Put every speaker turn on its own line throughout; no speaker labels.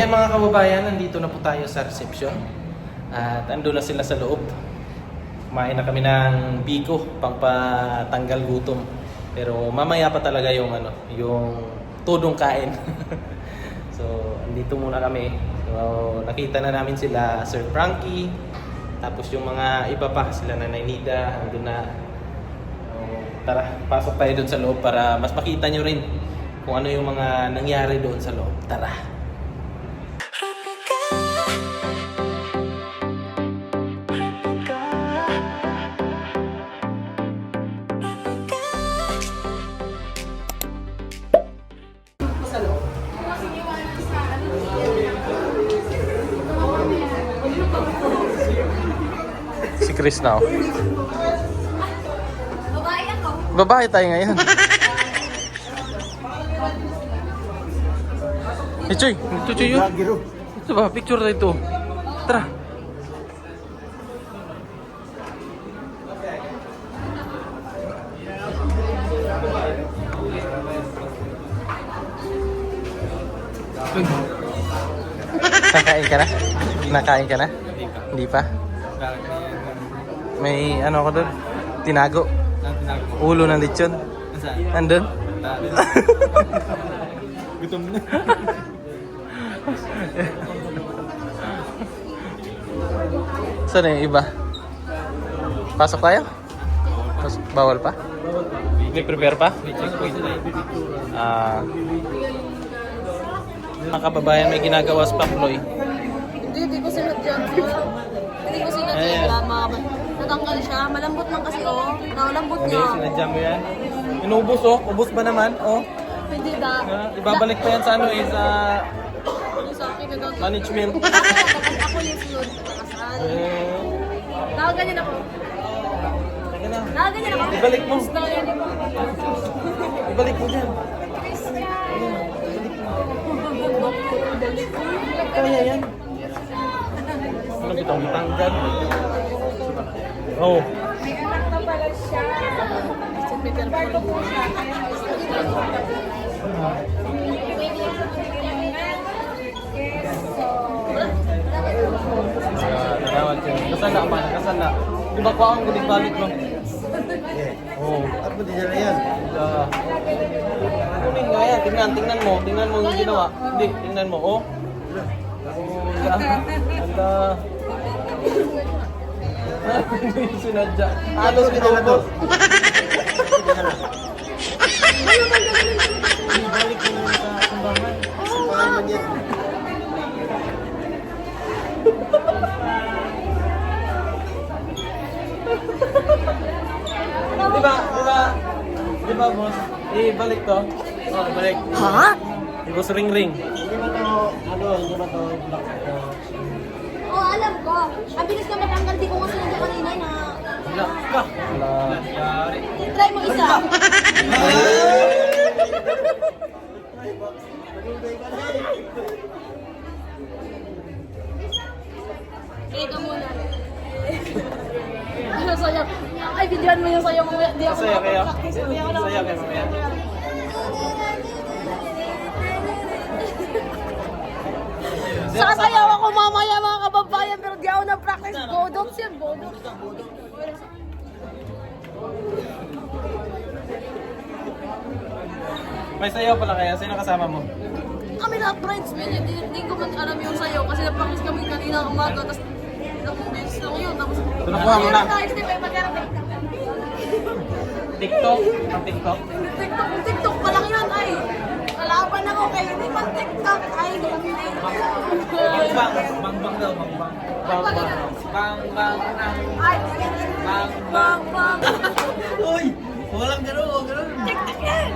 Ayan mga kababayan, nandito na po tayo sa reception. At ando na sila sa loob. Kumain na kami ng biko, pangpatanggal gutom. Pero mamaya pa talaga yung tudong kain. So, andito muna kami. So, nakita na namin sila Sir Frankie. Tapos yung mga iba pa, sila Nanay Nida, andun na. So, tara, pasok tayo doon sa loob para mas makita nyo rin kung ano yung mga nangyari doon sa loob. Tara! Si Chris na.
Babae ako.
Babae tayo ngayon. Eh, Choy, ito Choy yun. Ito ba, picture na ito. Tara. Kakain ka na? Nakain ka na? Hindi pa? May ano ko doon? Tinago. Ulo ng lechon. Andun?
Gutom na.
Saan yung iba? Pasok tayo? Bawal pa? May prepare pa? Mga kababayan, may ginagawa sa Pakloy.
Hindi ko sinadya. Hindi ko sinadya. Natanggal siya. Malambot man kasi Naulambot
Okay,
niya.
sinadya mo yan. Inubos oh. Ubos ba naman? Oh.
Hindi da.
Ibabalik pa yan sa sa
Yung sa akin na
management.
Ako yung sunod. Kasal. Nakaganyan ako.
Teka na.
Nakaganyan ako.
Ibalik mo.
Gusto yan.
Ibalik mo dyan. Kaya yan. Ano bitang tanggal? Oh.
May anak na pala siya.
Kasal na man, kasal na. Di ba ko ang guling balik mo? Oh.
At mo di dyan na yan.
Kunin nga yan, tingnan mo yung ginawa. Hindi, tingnan mo, oh. Anda. Hindi sinadya. Halos kinubos. Ibalik mo na sa simbahan.
Simbahan man yan.
Di ba, boss? Ibalik to. Oh, ibalik.
Ha?
Boss ring.
Hindi ba to, hindi ba to black to?
Oo, alam ko. Ang bilis na matanggal. Di ko nga sinadya kanina na.
Wala ka. Wala.
Try mo isa. Ito muna. Ano sayo? Ay, videoan mo yung sayo mamaya. Di ako
Masaya kayo?
practice. Di ako
Masaya kayo mamaya?
Sasayaw ako mamaya mga kababayan pero di ako na-practice. Bodops yan, bodops.
May sayaw pala kaya? Sino kasama mo?
Kami na bridesmaid, hindi ko man alam yung sayaw kasi na-practice kami kanina umaga. Tapos ilang days lang yun. Tapos
Tunakuha mo na.
TikTok.
TikTok? Ang TikTok?
TikTok pa lang yun ay. Kalaban ako kayo, hindi pa TikTok. Ay,
Bangbang daw, bangbang. Bangbang.
Ay,
Bangbang.
bang.
Uy! Walang gano'n.
TikTok yan.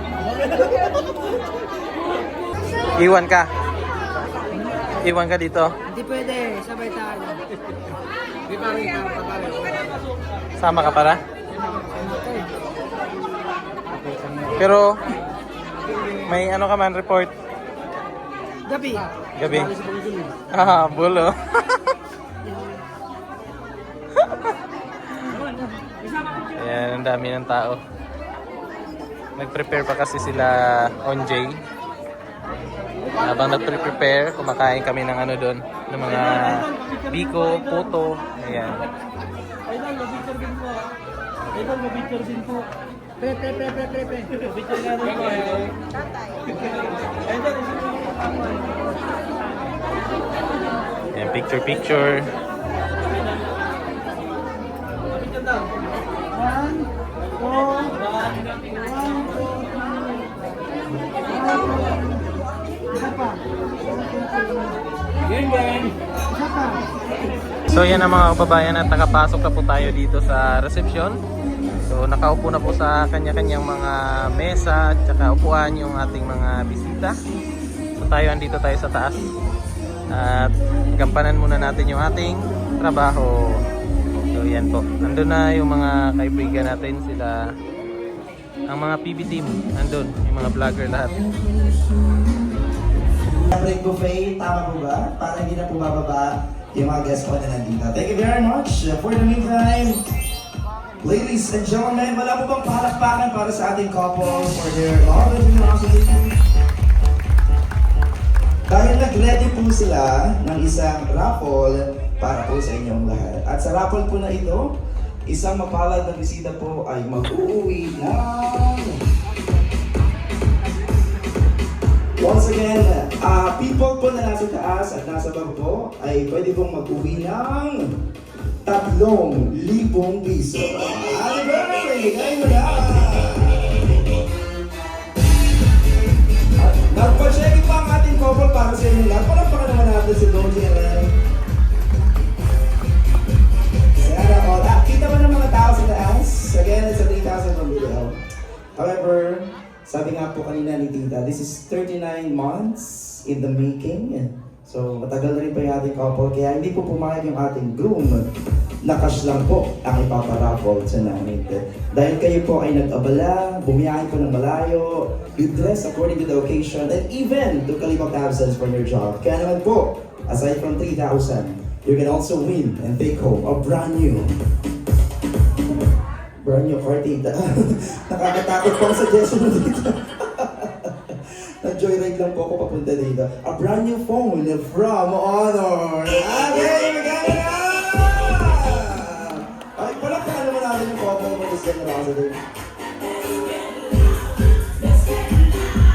Iwan ka. Iwan ka dito.
Hindi pwede, sabay tayo. Di pa rin
Sama ka para? Pero may ano ka man report.
Gabi.
Gabi. Ah, bulo. Ayan, ang dami ng tao. Nag-prepare pa kasi sila on J. Habang nagpre-prepare, kumakain kami ng ano doon, ng mga biko, puto. Ayan.
Idol, mag-picture din po. Idol, mag-picture din po.
Pre.
Picture nga rin po. Idol,
Ayan, picture.
picture daw. 1, 2, 3.
So yan ang mga kababayan at nakapasok na po tayo dito sa resepsyon. So nakaupo na po sa kanya-kanyang mga mesa at saka upuan yung ating mga bisita. So andito tayo sa taas. At gampanan muna natin yung ating trabaho. So yan po. Nandun na yung mga kaibigan natin, sila ang mga PB team. Nandun, yung mga vlogger lahat.
Break buffet, tama po ba? Para hindi na po bababa yung mga guests po na nandito. Thank you very much. For the meantime, ladies and gentlemen, wala po bang palakpakan para sa ating couple for their love and generosity? Dahil nag-ready po sila ng isang raffle para po sa inyong lahat. At sa raffle po na ito, isang mapalad na bisita po ay mag-uuwi ng... Once again, people po na nasa taas at nasa baba po ay pwede pong mag-uwi ng 3,000 piso. Happy birthday! Kayo mo na! Nagpa-check pa ang ating couple para sa inyo lahat. Palakpakan naman natin si Doji and Ren. Sana all. Kita mo ng mga tao sa taas. Again, it's a 3,000 from video. However, sabi nga po kanina ni Tita, this is 39 months in the making. So, matagal na rin pa yung ating couple, kaya hindi po pumayag yung ating groom na cash lang po ang ipaparaffle tonight. Dahil kayo po ay nag-abala, bumiyahin po ng malayo, you dress according to the occasion, and even to kalibang absence from your job. Kaya naman po, aside from 3,000, you can also win and take home a brand new car, Tita. Nakakatakot po ang suggestion mo dito. Nag-joyride lang po ako papunta dito. A brand new phone from Honor. Okay, maganda na! Ay, palakpakan naman natin yung couple for this generosity.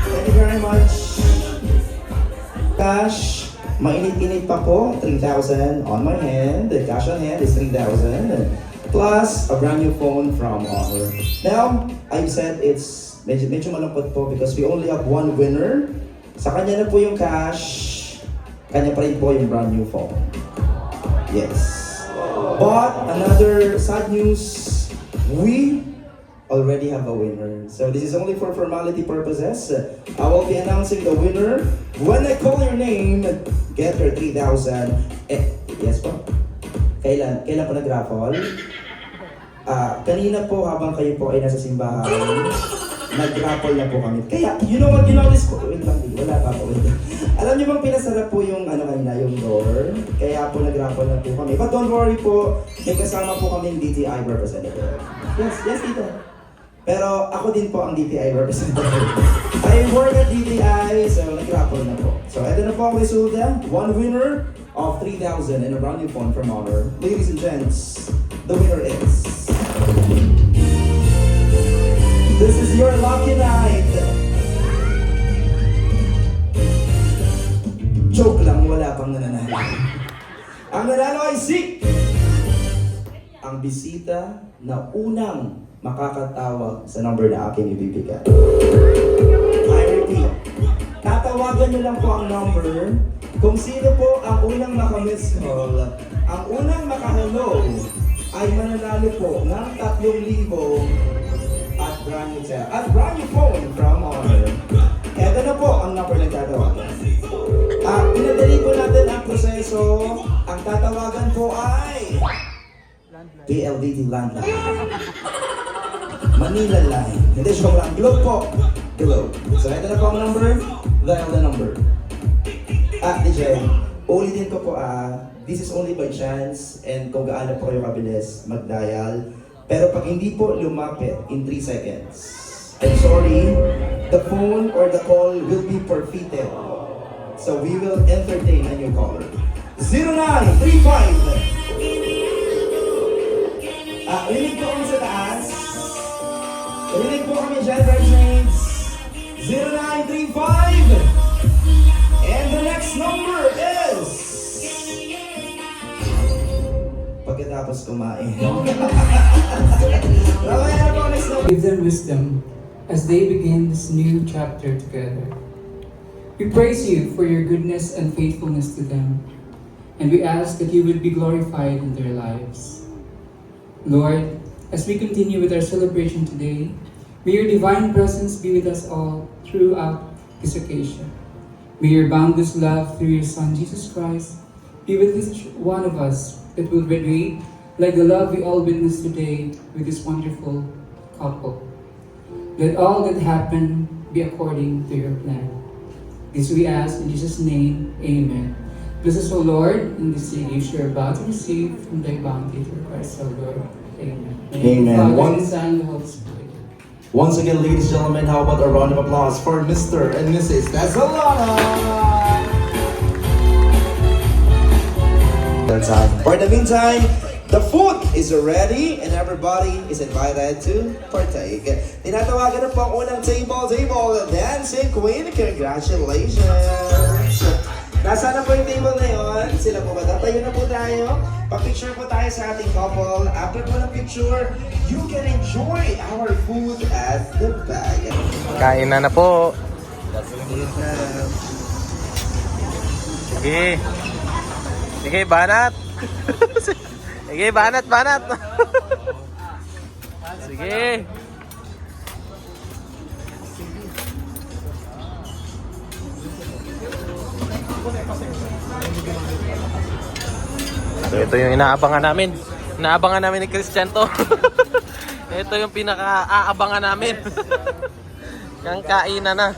Thank you very much. Cash, mainit-init pa po. 3,000 on my hand. The cash on hand is 3,000. Plus a brand new phone from Honor. Now, I've said it's medyo malungkot po because we only have one winner. Sa kanya na po yung cash, kanya pa rin po yung brand new phone. Yes. But another sad news, we already have a winner. So this is only for formality purposes. I will be announcing the winner. When I call your name, get your 3,000. Yes po. Kailan po nag-raffle? Kanina po habang kayo po ay nasa simbahan, nag-raffle na po kami. Kaya, you know what, wait lang, wala pa po. Alam niyo bang pinasarap po yung kanina, yung door? Kaya po nag-raffle na po kami. But don't worry po, may kasama po kaming DTI representative. Yes, Tito. Pero ako din po ang DTI representative. I work at DTI, so nag-raffle na po. So ito na po ang resulta. One winner of 3,000 and a brand new phone from Honor. Ladies and gents, the winner is... This is your lucky night. Joke lang, wala pang nananalo. Ang nanalo ay si... ang bisita na unang makakatawag sa number na aking ibibigay. I repeat, tatawagan niyo lang po ang number kung sino po ang unang maka-miss call. Ang unang maka-hello ay mananalo po ng 3,000 at brand new phone from Honor. Ito na po ang number na tatawagan. Pinadali po natin ang proseso. Ang tatawagan po ay PLDT Landline. Manila Line. Hindi, joke lang. Globe po. Globe. So ito na po ang number. Dial the number. DJ, ulitin ko po this is only by chance and kung gaano po kayo kabilis mag-dial. Pero pag hindi po lumapit in 3 seconds, I'm sorry, the phone or the call will be forfeited. So we will entertain a new caller. 0935. Rinig po kami sa taas. Rinig po kami dyan, bridesmaids. 0935. And the next number is... Pagkatapos kumain. Mamaya na po next number.
Give them wisdom as they begin this new chapter together. We praise you for your goodness and faithfulness to them, and we ask that you would be glorified in their lives. Lord, as we continue with our celebration today, may your divine presence be with us all throughout this occasion. May your boundless love through your Son, Jesus Christ, be with each one of us that will radiate like the love we all witness today with this wonderful couple. Let all that happen be according to your plan. This we ask in Jesus' name, amen. Bless us, O Lord, in this gifts you are about to receive from thy bounty through Christ our Lord. Amen.
Amen.
Father,
One-
and Son, and the Holy Spirit.
Once again, ladies and gentlemen, how about a round of applause for Mr. and Mrs. Casolana? For the meantime, the food is ready and everybody is invited to partake. Tinatawagan na po ang unang table, Dancing Queen. Congratulations! Nasaan na po yung table na yun? Sila po ba? Tatayo na po tayo. Pa-picture po tayo sa ating couple. After po ng picture, you can enjoy our food at the back.
Kain na po. Sige. Sige, banat. Sige, banat. Sige. So, ito yung inaabangan namin. Inaabangan namin ni Christian to. Ito yung pinaka-aabangan namin. Kang kainan na.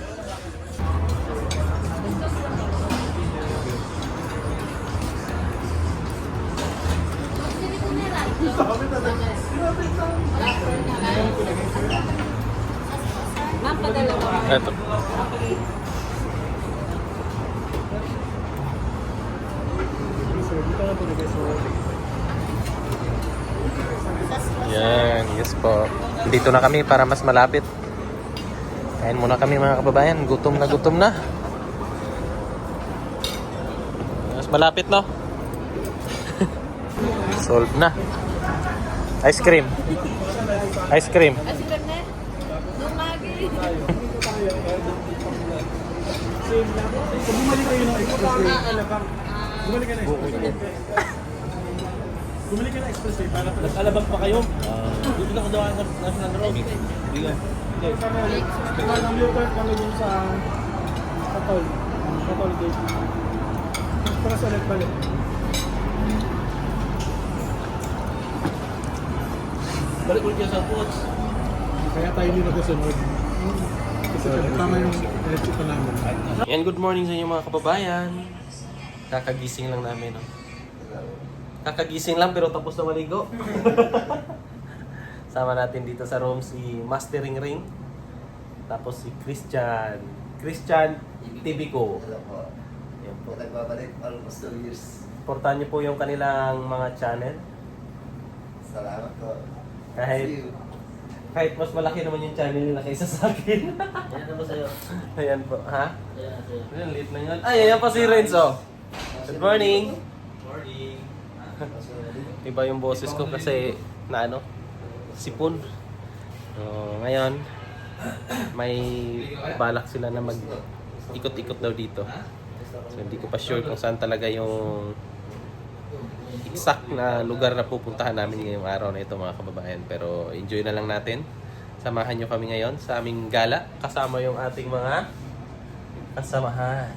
Ma'am, padala mo.
Ito. Yan, yes po. Dito na kami para mas malapit. Kain muna kami mga kababayan. Gutom na. Mas malapit, no? Solve na. Ice cream.
Asi karne? Lumagi.
Bumalik kayo ng expressway. Bumalik ka na expressway. Bumalik ka na expressway para alabang pa kayo. Dito na ko daw sa National Road. Okay. Ang U-turn kami dun sa Katol. Katol Gate. Para sa ulit balik. Balik ulit sa Foods. Kaya tayo hindi nagkasunod. Kasi tama yung electric pa namin.
Yan, good morning sa inyo mga kababayan. Kakagising lang namin, no? Kakagising lang pero tapos na maligo. Sama natin dito sa room si Mastering Ring. Tapos si Christian Tibico. Yan po.
Nagbabalik almost 2 years.
Supportahan niyo po yung kanilang mga channel.
Salamat po.
Kahit mas malaki naman yung channel nila kaysa sa akin.
Yan na po sa'yo.
Ayan po, ha?
Yan na sa'yo.
Ayan, late na yun. Ay, ayan pa si Renzo. Good morning.
Morning.
Iba yung boses ko kasi na ano, sipon. Ngayon, may balak sila na mag-ikot-ikot daw dito. So hindi ko pa sure kung saan talaga yung exact na lugar na pupuntahan namin ngayong araw na ito mga kababayan. Pero enjoy na lang natin. Samahan nyo kami ngayon sa aming gala kasama yung ating mga kasamahan.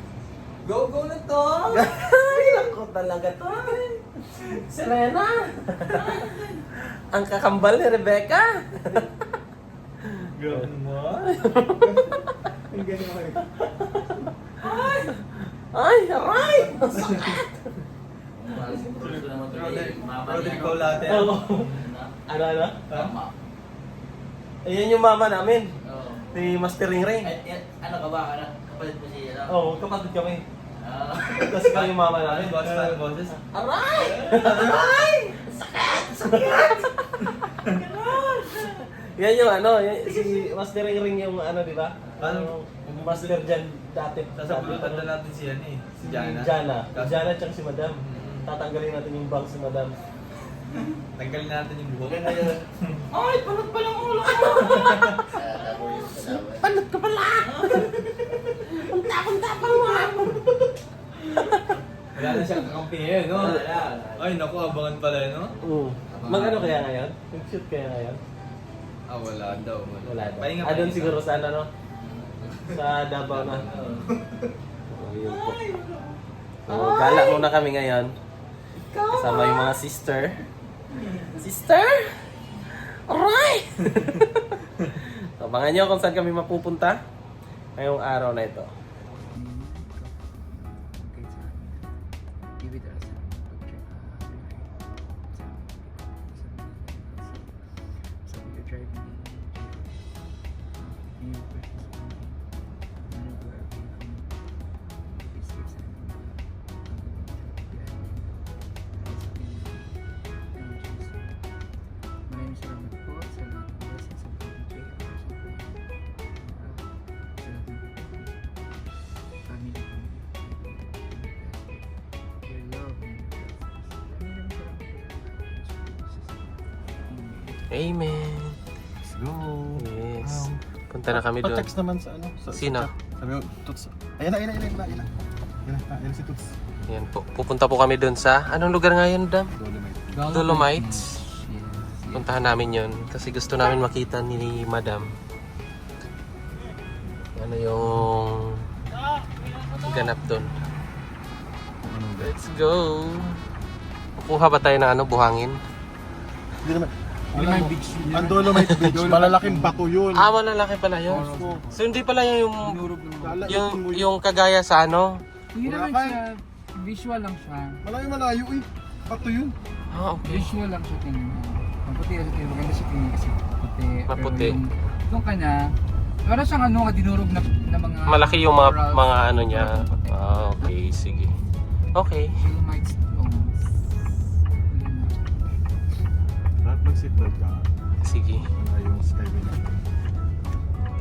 Go na to!
Ay, ako talaga to. Serena! Ang kakambal ni Rebecca!
Gawin mo? Ang ganyan ako eh.
Ay, aray!
Rodrigo latte.
Ano?
Mama.
Ayan yung mama namin.
Oo.
Si Master Ring Ring.
Ano ka ba? Kapalit mo siya?
Oo, kapatid kami. Tapos ikaw yung mama namin.
boses.
Aray! Aray! Sakit! Yan yung ano, si Master Ring Ring yung ano, di ba? Ano, Master dyan dati.
Sasabutan na natin si ano eh. Si Jana.
Jana tsaka si Madam. Tatanggalin natin yung bangs si Madam.
Tanggalin natin yung buhok.
Ay, panot pa lang ulo ko! Panot ka pala! Kunta pa lang!
Wala na siyang kakampi ngayon, no? Ay, naku, abangan pala yun, no?
Mag-ano kaya ngayon? Mag-shoot kaya ngayon?
Ah, wala daw.
Wala daw.
Pahinga,
Doon
pahinga.
siguro sa ano, no? Sa Davao na. Yun po. So, gala muna kami ngayon. Kasama yung mga sister. Sister? Alright! So, abangan nyo kung saan kami mapupunta ngayong araw na ito.
Maraming salamat po sa lahat ng blessings sa pag-enjoy ako sa family ko. Your love and your blessings. Maraming salamat po.
Amen.
Let's go.
Yes. Punta na kami doon.
Pa-text naman sa ano.
Sino?
Sabi ko, Tuts. Ayan na. Ayan si Tuts.
Yan po. Pupunta po kami doon sa... Anong lugar nga yun, Dam?
Dolomite.
Dolomites. Puntahan namin yon kasi gusto namin makita ni Madam. Ano yung ganap doon. Let's go! Kukuha ba tayo ng ano, buhangin?
Hindi naman. Ang Dolomite Beach, malalaking bato yun.
Ah, malalaki pala yun. So hindi pala yung yung kagaya sa ano?
Hindi naman siya, visual lang siya.
Malayo eh. Bato yun.
Ah, okay.
Visual lang siya tingin mo. Maputi kasi tingin, maganda siya tingin kasi maputi.
Maputi.
Doon ka na, para siyang ano, dinurog na mga...
Malaki yung mga
corals.
mga ano niya. Ah, okay, sige. Okay.
Dolomite stones.
Dapat mag-seatbelt ka.
Sige.
Wala yung skyway na.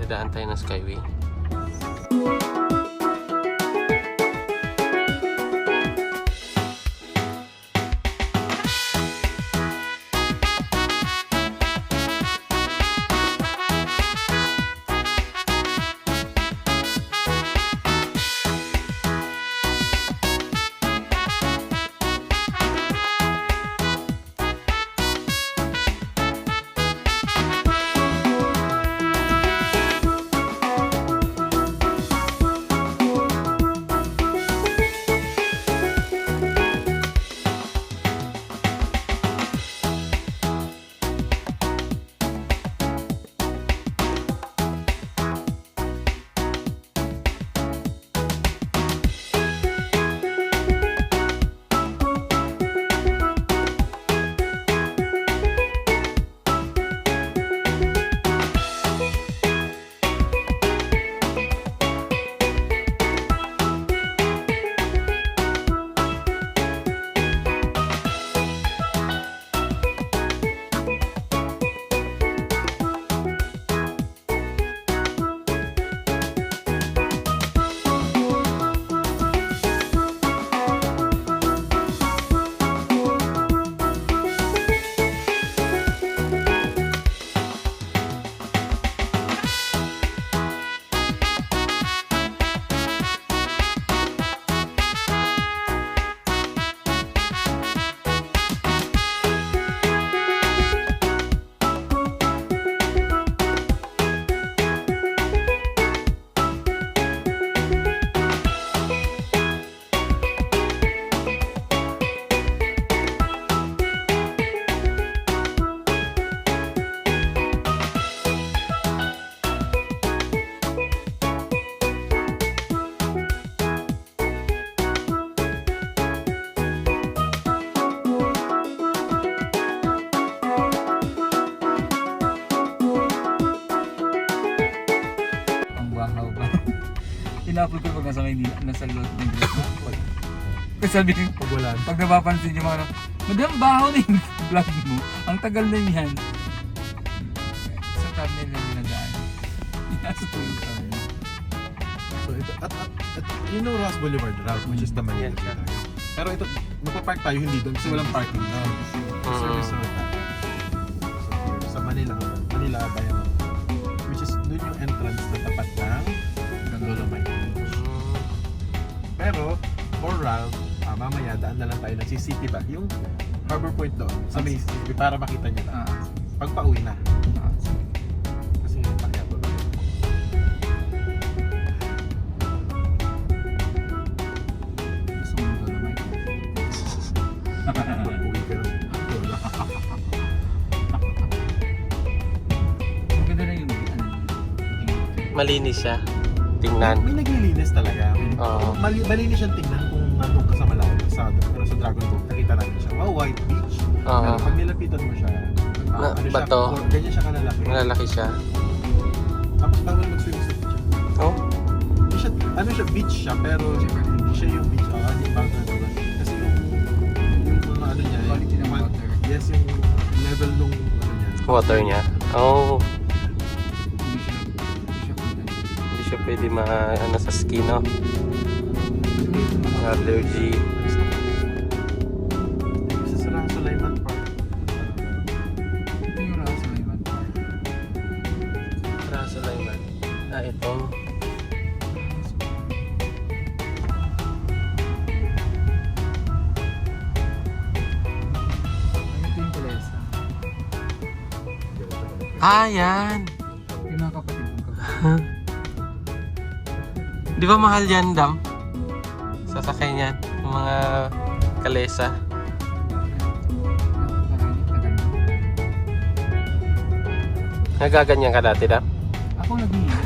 Dadaan tayo ng Skyway.
pag nasa Maynila, nasa loob ng group. Kasi sabi ko,
Pag wala.
pag napapansin yung mga ano, Madam, baho na yung vlog mo. Ang tagal na yan. Sa thumbnail na nilagaan. Nasa tulog ka.
So ito, at you know Ross Boulevard route, which is the Manila. Pero ito, magpa-park tayo hindi doon kasi walang parking doon. Service road tayo. So here, sa Manila Bayan. Which is doon yung entrance na tapat ng Dolomite Beach. Pero, for route, mamaya daan na lang tayo ng City ba? Yung Harbor Point doon, sa may CCTV para makita nyo na. Pag pauwi na. Kasi pakyabo lang.
Gusto mo doon naman.
Pag uwi ka ng Lola.
Maganda na yung
Malinis siya. Tingnan.
May naglilinis talaga.
Oo.
Malinis siyang tingnan kung nandun ka sa Malao. Pero sa Dragon Boat, nakita namin siya. Wow, white beach.
Oo.
Pero pag nilapitan mo siya,
bato.
Ganyan siya kalalaki.
Malalaki siya.
Tapos bawal mag-swimsuit dyan.
Oh?
Hindi siya, beach siya, pero hindi siya yung beach. Hindi bawal na naman. Kasi yung mga ano niya.
Quality ng water.
Yes, yung level nung ano niya.
Water niya. Oh.
Hindi siya content.
Hindi siya pwede ano sa skin, no? Allergy.
Isa sa Sulaiman Park.
Ito yung Rasa Layman Park.
Raso lang man. Ito.
Ito yung Palesa.
Yan.
Yung mga kapatid mong kapatid.
Di ba mahal yan, Dam? Sasakay niyan. Yung mga kalesa. Nagaganyan ka dati, Dam?
Ako nag-iingat.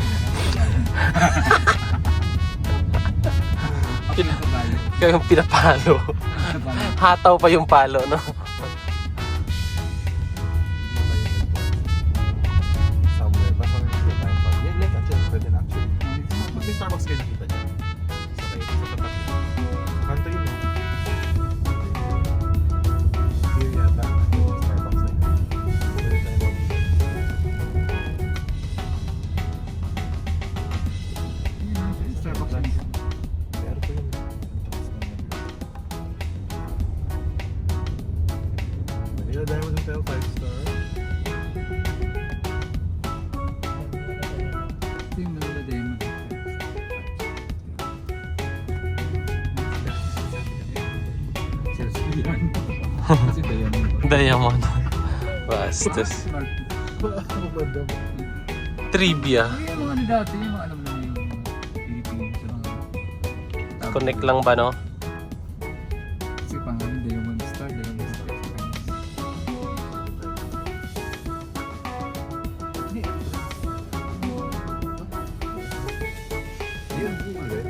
Ako nagkabayo.
Ikaw yung pinapalo. Hataw pa yung palo, no?
Somewhere. Basta may Sulaiman Park. Yan, like actually, pwede na actually. Pag may Starbucks kayo nakita dyan. Sa tapat. Kanto yun. Here yata. Starbucks na yun. Pwede tayo mag-
Starbucks na isa.
Pero po yun. Manila Diamond Hotel 5-star.
Ito yung Manila Diamond. Sales ko yan. Kasi Diamond.
Diamond. Bastos.
Maganda mo.
Trivia.
Yung mga ano dati, yung mga alam na yung Philippines. Yung mga...
Connect lang ba, no?
Kasi pangalan Diamond Star, Diamond Star. Hindi.
Yun, ulit.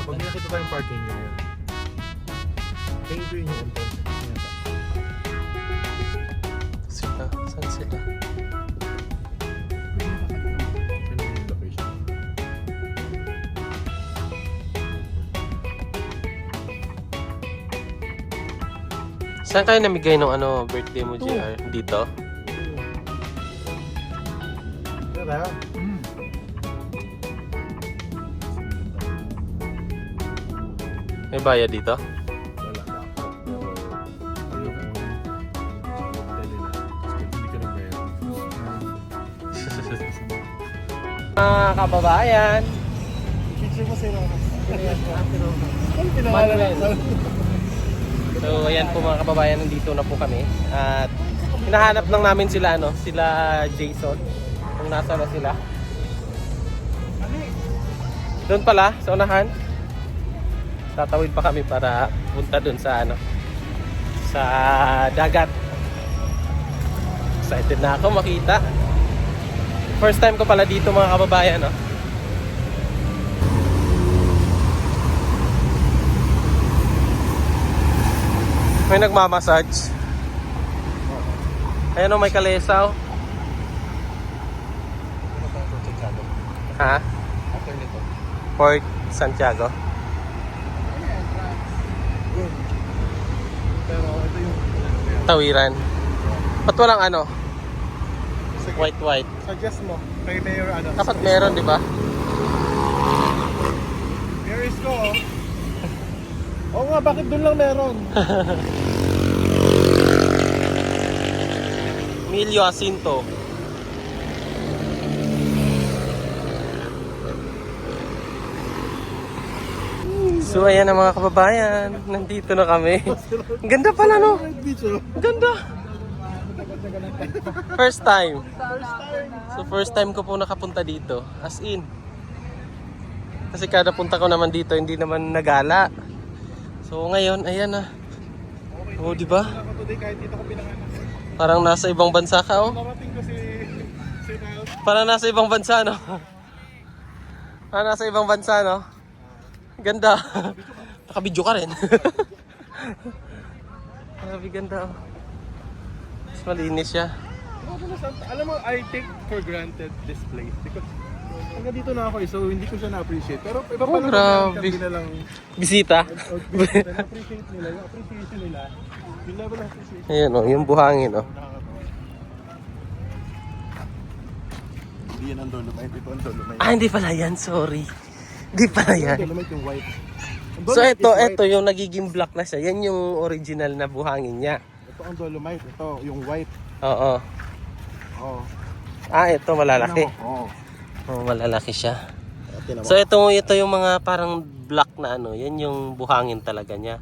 Pag nakita tayong parking nyo yun. Tingin ko yun yung entrance. Yata.
Sila. Saan sila?
Yun yung location.
Saan kayo namigay ng birthday mo, JR? Dito?
Tara.
May bayad dito?
Wala na ako. Pero ayoko hotel nila. Kasi hindi ka nang bayad.
Mga kababayan.
Picture mo sila.
So ayan po mga kababayan, nandito na po kami. At hinahanap lang namin sila sila Jason. Kung nasa na sila. Doon pala sa unahan. Tatawid pa kami para punta doon sa sa dagat. Excited na ako makita. First time ko pala dito mga kababayan, no. May nagmamassage. Ayan o, may kalesaw. Ha? Port Santiago.
Pero ito yung
Tawiran. Ba't walang ano? White.
suggest mo kay Mayor ano.
Dapat meron, di ba?
Mayor Isko, oh. Oo nga, bakit doon lang meron?
Emilio Jacinto. So ayan na mga kababayan, nandito na kami. Ang ganda pala no?
Beach, oh.
Ganda. First time. So first time ko po nakapunta dito. As in. Kasi kada punta ko naman dito, hindi naman nagala. So ngayon, ayan na. Oh, di ba?
Ako today kahit dito ko pinanganak.
Parang nasa ibang bansa ka, oh.
Narating ko si Niles.
Parang nasa ibang bansa, no? Parang nasa ibang bansa, no? Ganda. Nakabidyo ka rin. Grabe ganda, oh. Mas malinis siya.
Alam mo, I take for granted this place because hanggang dito na ako so hindi ko siya na-appreciate. Pero iba pa lang
grabe.
hindi na lang
Bisita.
na-appreciate nila, yung appreciation nila, yung level of appreciation.
Ayan, oh, yung buhangin, oh.
Hindi yan ang Dolomite, ito ang Dolomite.
Ah, hindi pala yan, sorry. Hindi pala yan.
Dolomite yung white. Ang
So
Dolomite is white.
ito yung nagiging black na siya. Yan yung original na buhangin niya.
Ito ang Dolomite, ito yung white.
Oo.
Oh.
Ah, ito malalaki.
Oo.
Oh, malalaki siya.
Tingnan mo.
So ito yung mga parang black na ano, yan yung buhangin talaga niya.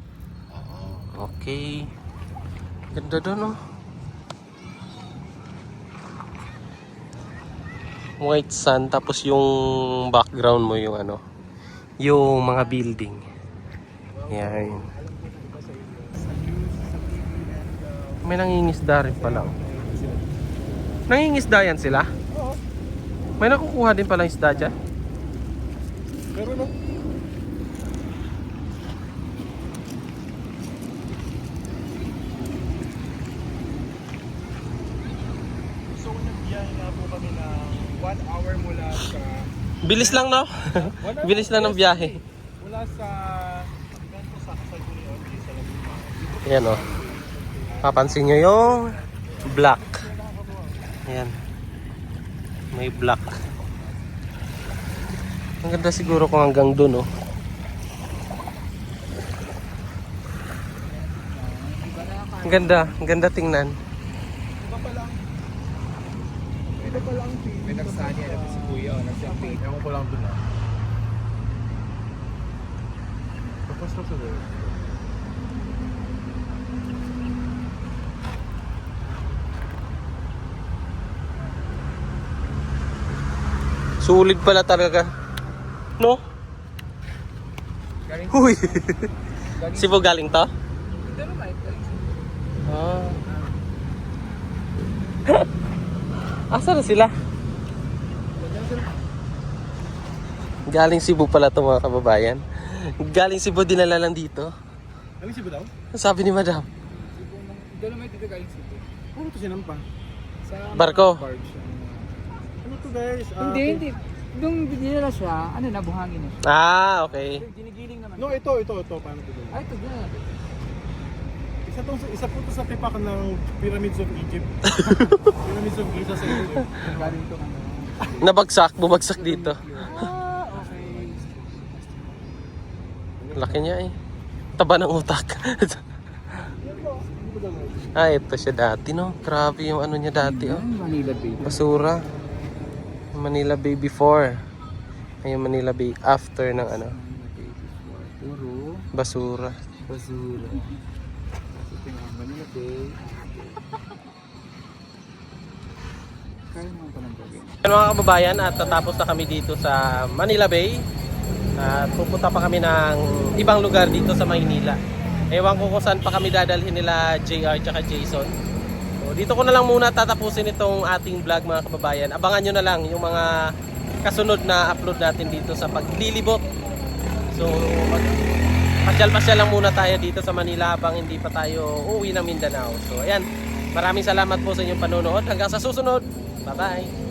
Okay. Ganda doon, oh. White sun, tapos yung background mo yung ano, yung mga building. Yan. May nangingisda rin pala, oh. Nangingisda yan sila?
Oo.
May nakukuha din pala isda dyan?
Pero no. So nagbiyahe nga po kami ng 1 hour mula sa
Bilis lang, no? Bilis lang ng biyahe.
mula sa Ganto sa Kasalbunion sa Laguna.
Ayan, oh. Papansin nyo yung black. Ayan. May black. Ang ganda siguro kung hanggang dun, oh. Ang ganda tingnan.
Ito pa lang si may nagsani alam si Kuya o nag-champagne. Ewan ko lang doon ah. Tapos na sa doon.
Sulit pala talaga. No? Huy! Cebu galing to? Ah. Asa na sila? Galing Cebu pala to mga kababayan. Galing Cebu dinala lang dito.
Ano si Budaw?
Sabi ni Madam.
Dolomite dito galing Cebu.
Ano to sinampa?
Sa
Barko.
barge.
Ano to guys?
Hindi. Nung dinala siya, ano na, buhangin na siya.
Ah, okay.
Ginigiling naman.
No, ito. Paano to doon?
Ay, ito dyan.
Isa po to sa tipak ng Pyramids of Egypt. Pyramids of Giza sa Egypt.
Galing to ano.
Bumagsak dito.
Ah, okay.
Laki niya eh. Taba ng utak. Ah, ito siya dati, no? Grabe yung ano niya dati, oh.
Manila Bay.
Basura. Manila Bay before. Ayun, Manila Bay after ng ano,
Puro
basura.
basura. Ito yung Manila Bay. Kaya naman pa ng gawin.
Yan mga kababayan, at tatapos na kami dito sa Manila Bay. At pupunta pa kami ng ibang lugar dito sa Maynila. Ewan ko kung saan pa kami dadalhin nila JR at Jason. So, dito ko na lang muna tatapusin itong ating vlog mga kababayan. Abangan nyo na lang yung mga kasunod na upload natin dito sa paglilibot. So, pasyal-pasyal lang muna tayo dito sa Manila habang hindi pa tayo uuwi ng Mindanao. So, ayan. Maraming salamat po sa inyong panonood. Hanggang sa susunod. Bye-bye.